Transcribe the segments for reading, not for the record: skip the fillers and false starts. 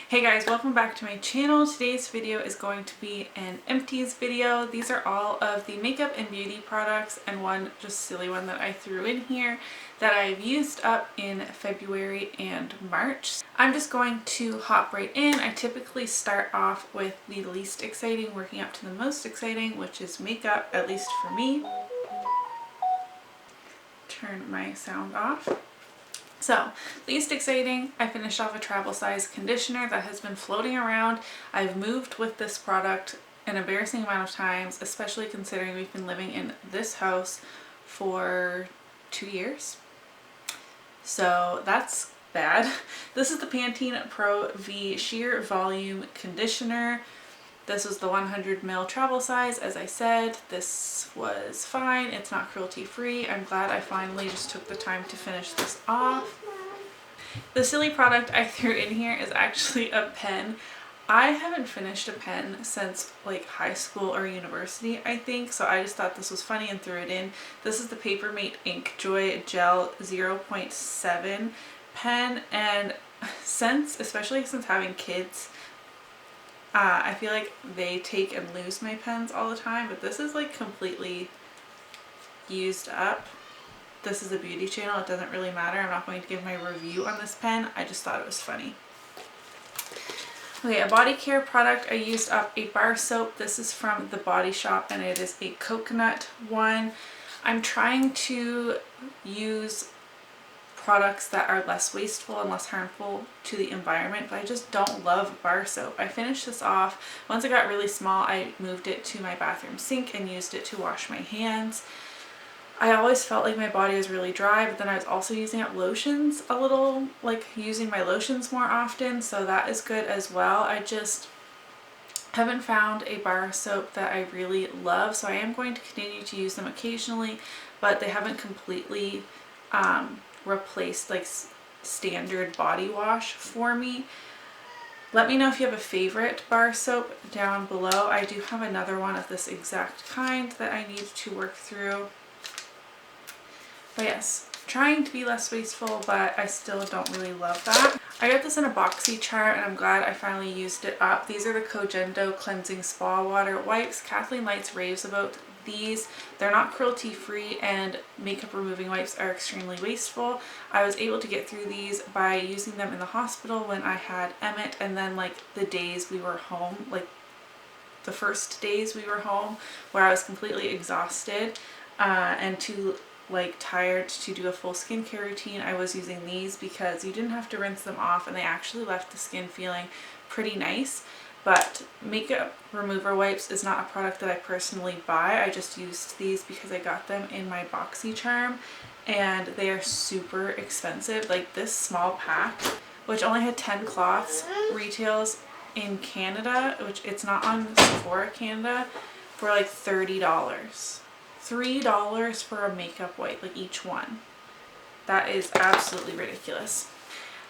Hey guys, welcome back to my channel. Today's video is going to be an empties video. These are all of the makeup and beauty products and one just silly one that I threw in here that I've used up in February and March. I'm just going to hop right in. I typically start off with the least exciting, working up to the most exciting, which is makeup, at least for me. Turn my sound off. So, least exciting, I finished off a travel size conditioner that has been floating around. I've moved with this product an embarrassing amount of times, especially considering we've been living in this house for 2 years. So that's bad. This is the Pantene Pro V Sheer Volume Conditioner. This was the 100 ml travel size. As I said, this was fine. It's not cruelty free. I'm glad I finally just took the time to finish this off. The silly product I threw in here is actually a pen. I haven't finished a pen since like high school or university, I think, so I just thought this was funny and threw it in. This is the Papermate Ink Joy Gel 0.7 pen, and especially since having kids, I feel like they take and lose my pens all the time, but this is like completely used up. This is a beauty channel, it doesn't really matter. I'm not going to give my review on this pen, I just thought it was funny. Okay, a body care product. I used up a bar soap. This is from The Body Shop and it is a coconut one. I'm trying to use products that are less wasteful and less harmful to the environment, but I just don't love bar soap. I finished this off. Once it got really small, I moved it to my bathroom sink and used it to wash my hands. I always felt like my body was really dry, but then I was also using up lotions a little, like using my lotions more often, so that is good as well. I just haven't found a bar soap that I really love, so I am going to continue to use them occasionally, but they haven't completely replaced like standard body wash for me. Let me know if you have a favorite bar soap down below. I do have another one of this exact kind that I need to work through. But yes, trying to be less wasteful, but I still don't really love that. I got this in a boxy chart and I'm glad I finally used it up. These are the Cogendo Cleansing Spa Water Wipes. Kathleen Lights raves about these. They're not cruelty free and makeup removing wipes are extremely wasteful. I was able to get through these by using them in the hospital when I had Emmett, and then like the days we were home, like the first days we were home where I was completely exhausted and too tired to do a full skincare routine. I was using these because you didn't have to rinse them off and they actually left the skin feeling pretty nice. But makeup remover wipes is not a product that I personally buy. I just used these because I got them in my BoxyCharm and they are super expensive. Like this small pack, which only had 10 cloths, retails in Canada, which it's not on Sephora Canada, for like $30. $3 for a makeup wipe, like each one. That is absolutely ridiculous.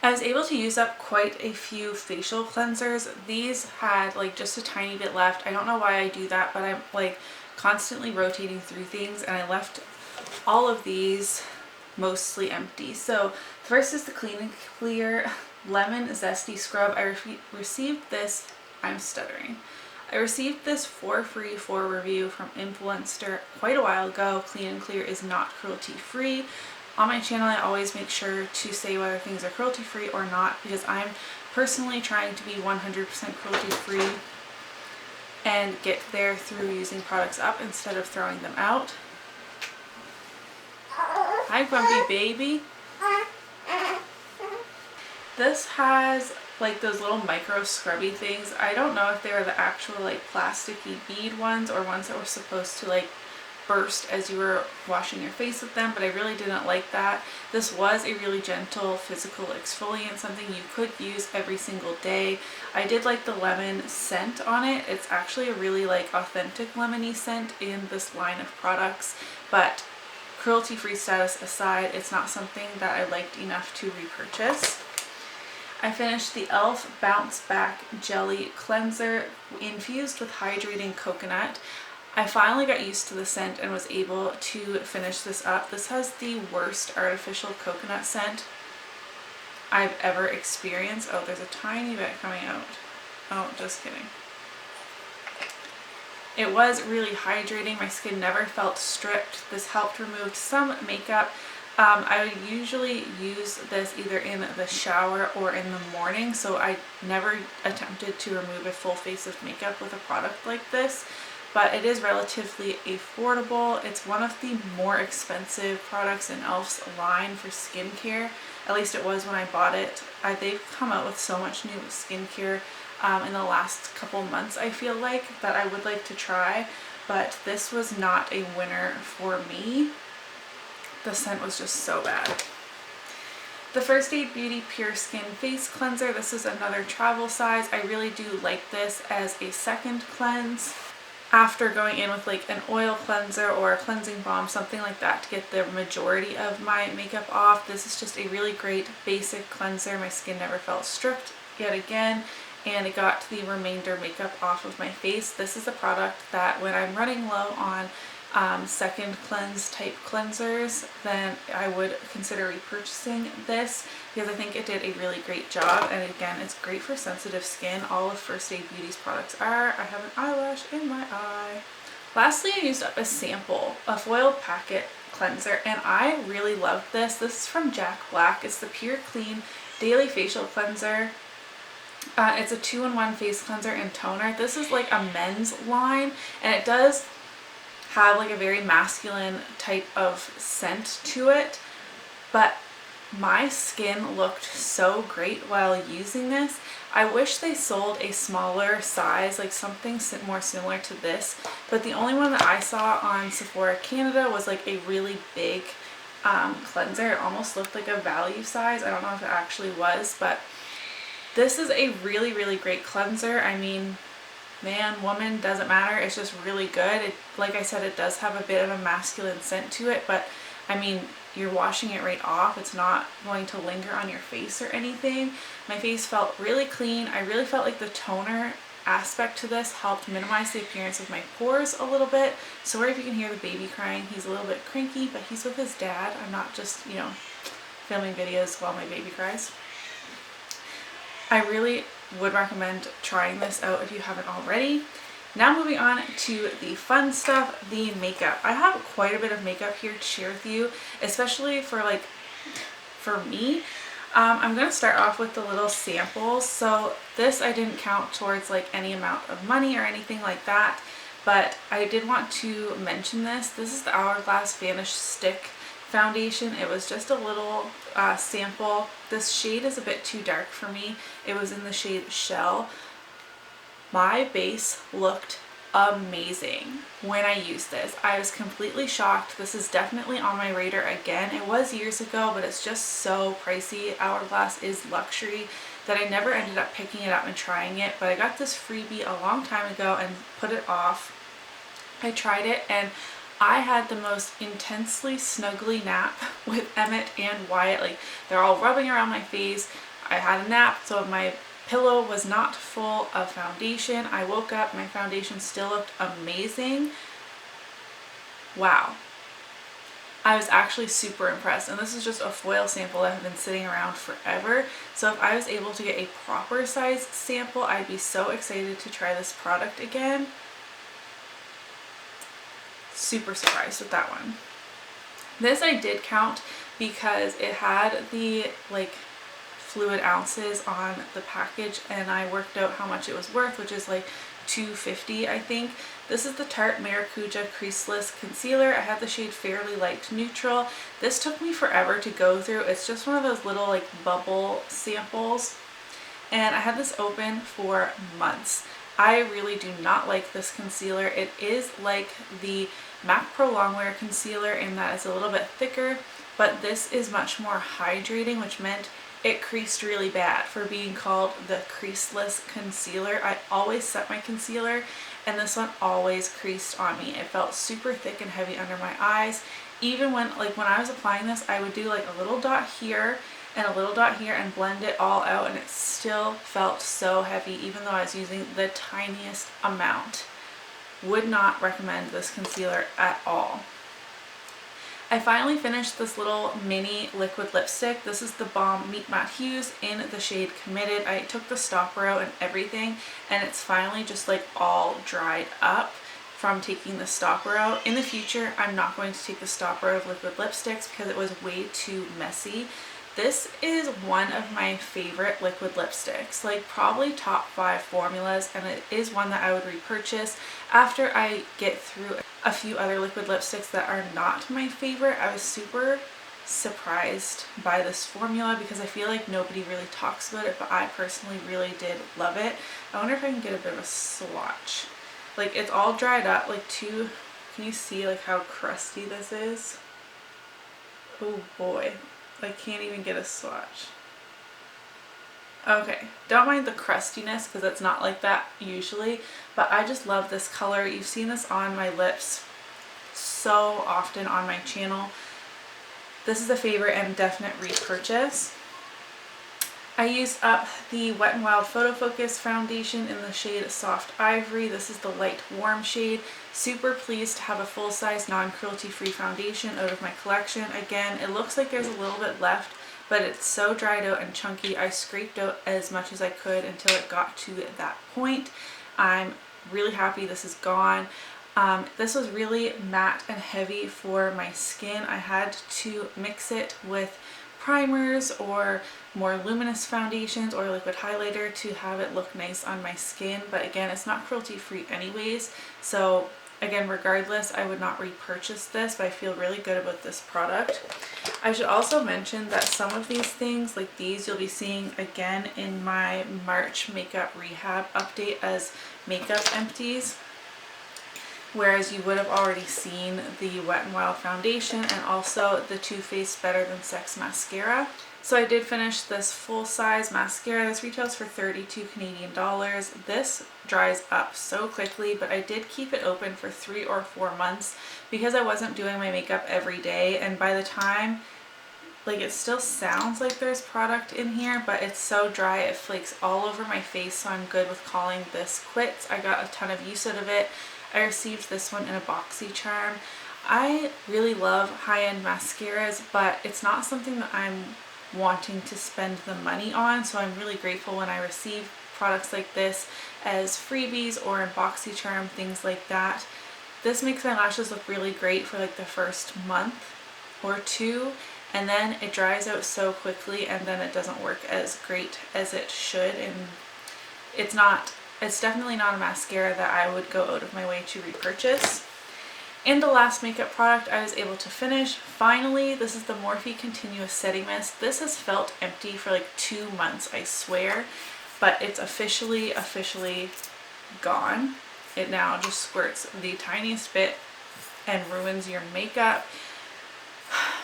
I was able to use up quite a few facial cleansers. These had like just a tiny bit left. I don't know why I do that, but I'm like constantly rotating through things and I left all of these mostly empty. So the first is the Clean and Clear Lemon Zesty Scrub. I received this, I'm stuttering. I received this for free for review from Influencer quite a while ago. Clean and Clear is not cruelty free. On my channel, I always make sure to say whether things are cruelty free or not because I'm personally trying to be 100% cruelty free and get there through using products up instead of throwing them out. Hi, Grumpy Baby. This has like those little micro scrubby things. I don't know if they are the actual like plasticky bead ones or ones that were supposed to like burst as you were washing your face with them, but I really didn't like that. This was a really gentle physical exfoliant, something you could use every single day. I did like the lemon scent on it. It's actually a really like authentic lemony scent in this line of products, but cruelty-free status aside, it's not something that I liked enough to repurchase. I finished the e.l.f. Bounce Back Jelly Cleanser infused with hydrating coconut. I finally got used to the scent and was able to finish this up. This has the worst artificial coconut scent I've ever experienced. Oh, there's a tiny bit coming out. Oh, just kidding. It was really hydrating. My skin never felt stripped. This helped remove some makeup. I would usually use this either in the shower or in the morning, so I never attempted to remove a full face of makeup with a product like this, but it is relatively affordable. It's one of the more expensive products in e.l.f.'s line for skincare. At least it was when I bought it. They've come out with so much new skincare in the last couple months, I feel like, that I would like to try, but this was not a winner for me. The scent was just so bad. The First Aid Beauty Pure Skin Face Cleanser. This is another travel size. I really do like this as a second cleanse after going in with like an oil cleanser or a cleansing balm, something like that, to get the majority of my makeup off. This is just a really great basic cleanser. My skin never felt stripped yet again, and it got the remainder makeup off of my face. This is a product that when I'm running low on second cleanse type cleansers, then I would consider repurchasing this, because I think it did a really great job. And again, it's great for sensitive skin. All of First Aid Beauty's products are. I have an eyelash in my eye. Lastly, I used up a sample, a foil packet cleanser, and I really loved this. This is from Jack Black. It's the Pure Clean Daily Facial Cleanser. It's a 2-in-1 face cleanser and toner. This is like a men's line, and it does have like a very masculine type of scent to it, but my skin looked so great while using this. I wish they sold a smaller size, like something more similar to this, but the only one that I saw on Sephora Canada was like a really big cleanser. It almost looked like a value size. I don't know if it actually was, but this is a really, really great cleanser. I mean, man, woman, doesn't matter. It's just really good. Like I said, it does have a bit of a masculine scent to it, but I mean, you're washing it right off. It's not going to linger on your face or anything. My face felt really clean. I really felt like the toner aspect to this helped minimize the appearance of my pores a little bit. Sorry if you can hear the baby crying. He's a little bit cranky, but he's with his dad. I'm not just, you know, filming videos while my baby cries. I really would recommend trying this out if you haven't already. Now moving on to the fun stuff, the makeup. I have quite a bit of makeup here to share with you, especially for me. I'm going to start off with the little samples. So this I didn't count towards like any amount of money or anything like that, but I did want to mention this. This is the Hourglass Vanish Stick foundation. It was just a little sample. This shade is a bit too dark for me. It was in the shade Shell. My base looked amazing when I used this. I was completely shocked. This is definitely on my radar again. It was years ago, but it's just so pricey. Hourglass is luxury that I never ended up picking it up and trying it, but I got this freebie a long time ago and put it off. I tried it and I had the most intensely snuggly nap with Emmett and Wyatt. Like, they're all rubbing around my face. I had a nap, so my pillow was not full of foundation. I woke up, my foundation still looked amazing. Wow. I was actually super impressed, and this is just a foil sample that had been sitting around forever. So if I was able to get a proper size sample, I'd be so excited to try this product again. Super surprised with that one. This I did count because it had the like fluid ounces on the package, and I worked out how much it was worth, which is like $2.50 I think. This is the Tarte Maracuja Creaseless Concealer. I had the shade Fairly Light Neutral. This took me forever to go through. It's just one of those little like bubble samples, and I had this open for months. I really do not like this concealer. It is like the MAC Pro Longwear concealer in that it's a little bit thicker, but this is much more hydrating, which meant it creased really bad for being called the creaseless concealer. I always set my concealer, and this one always creased on me. It felt super thick and heavy under my eyes. Even when I was applying this, I would do like a little dot here and a little dot here and blend it all out, and it still felt so heavy even though I was using the tiniest amount. Would not recommend this concealer at all. I finally finished this little mini liquid lipstick. This is the Balm Meet Matte Hues in the shade Committed. I took the stopper out and everything, and it's finally just like all dried up from taking the stopper out. In the future, I'm not going to take the stopper out of liquid lipsticks because it was way too messy. This is one of my favorite liquid lipsticks, like probably top 5 formulas, and it is one that I would repurchase after I get through a few other liquid lipsticks that are not my favorite. I was super surprised by this formula because I feel like nobody really talks about it, but I personally really did love it. I wonder if I can get a bit of a swatch. Like, it's all dried up, like can you see like how crusty this is? Oh boy, I can't even get a swatch. Okay, don't mind the crustiness because it's not like that usually, but I just love this color. You've seen this on my lips so often on my channel. This is a favorite and definite repurchase. I used up the Wet n Wild Photo Focus foundation in the shade Soft Ivory. This is the light warm shade. Super pleased to have a full-size non-cruelty free foundation out of my collection. Again, it looks like there's a little bit left, but it's so dried out and chunky. I scraped out as much as I could until it got to that point. I'm really happy this is gone. This was really matte and heavy for my skin. I had to mix it with primers or more luminous foundations or liquid highlighter to have it look nice on my skin, but again, it's not cruelty free anyways, so again, regardless, I would not repurchase this, but I feel really good about this product. I should also mention that some of these things, like these, you'll be seeing again in my March makeup rehab update as makeup empties, whereas you would have already seen the Wet n Wild foundation and also the Too Faced Better Than Sex mascara. So I did finish this full-size mascara. This retails for 32 Canadian dollars. This dries up so quickly, but I did keep it open for 3 or 4 months because I wasn't doing my makeup every day, and by the time, like, it still sounds like there's product in here, but it's so dry it flakes all over my face, so I'm good with calling this quits. I got a ton of use out of it. I received this one in a boxy charm. I really love high-end mascaras, but it's not something that I'm wanting to spend the money on, so I'm really grateful when I receive products like this as freebies or in boxy charm, things like that. This makes my lashes look really great for like the first month or two, and then it dries out so quickly and then it doesn't work as great as it should, and it's definitely not a mascara that I would go out of my way to repurchase. And the last makeup product I was able to finish, finally, this is the Morphe Continuous Setting Mist. This has felt empty for like 2 months, I swear, but it's officially gone. It now just squirts the tiniest bit and ruins your makeup.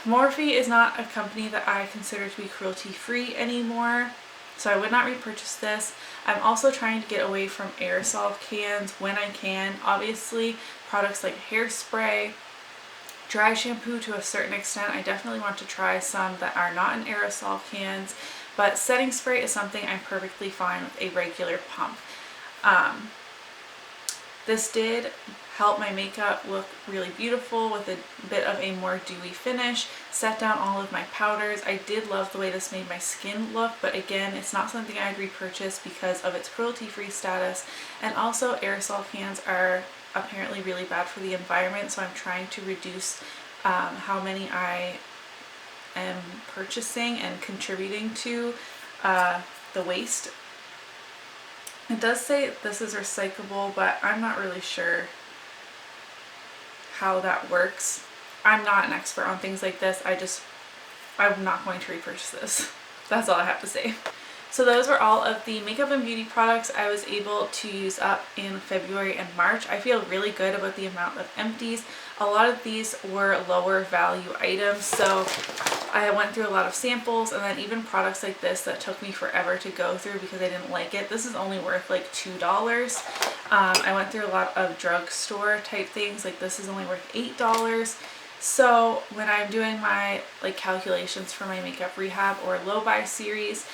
Morphe is not a company that I consider to be cruelty free anymore, so I would not repurchase this. I'm also trying to get away from aerosol cans when I can. Obviously, products like hairspray, dry shampoo to a certain extent, I definitely want to try some that are not in aerosol cans, but setting spray is something I'm perfectly fine with a regular pump. This did help my makeup look really beautiful with a bit of a more dewy finish, set down all of my powders. I did love the way this made my skin look, but again, it's not something I'd repurchase because of its cruelty-free status, and also aerosol cans are apparently really bad for the environment, so I'm trying to reduce how many I am purchasing and contributing to the waste. It does say this is recyclable, but I'm not really sure how that works. I'm not an expert on things like this. I'm not going to repurchase this. That's all I have to say. So those were all of the makeup and beauty products I was able to use up in February and March. I feel really good about the amount of empties. A lot of these were lower value items, so I went through a lot of samples, and then even products like this that took me forever to go through because I didn't like it. This is only worth like $2. I went through a lot of drugstore type things, like this is only worth $8. So when I'm doing my like calculations for my makeup rehab or low buy series,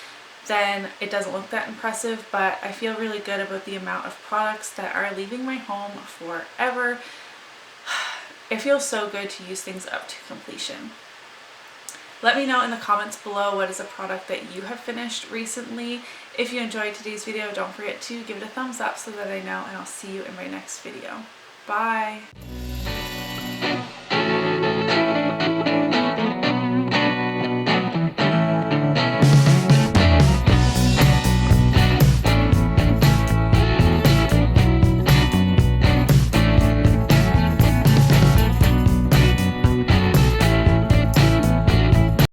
then it doesn't look that impressive, but I feel really good about the amount of products that are leaving my home forever. it feels so good to use things up to completion. Let me know in the comments below what is a product that you have finished recently. If you enjoyed today's video, don't forget to give it a thumbs up so that I know, and I'll see you in my next video. Bye!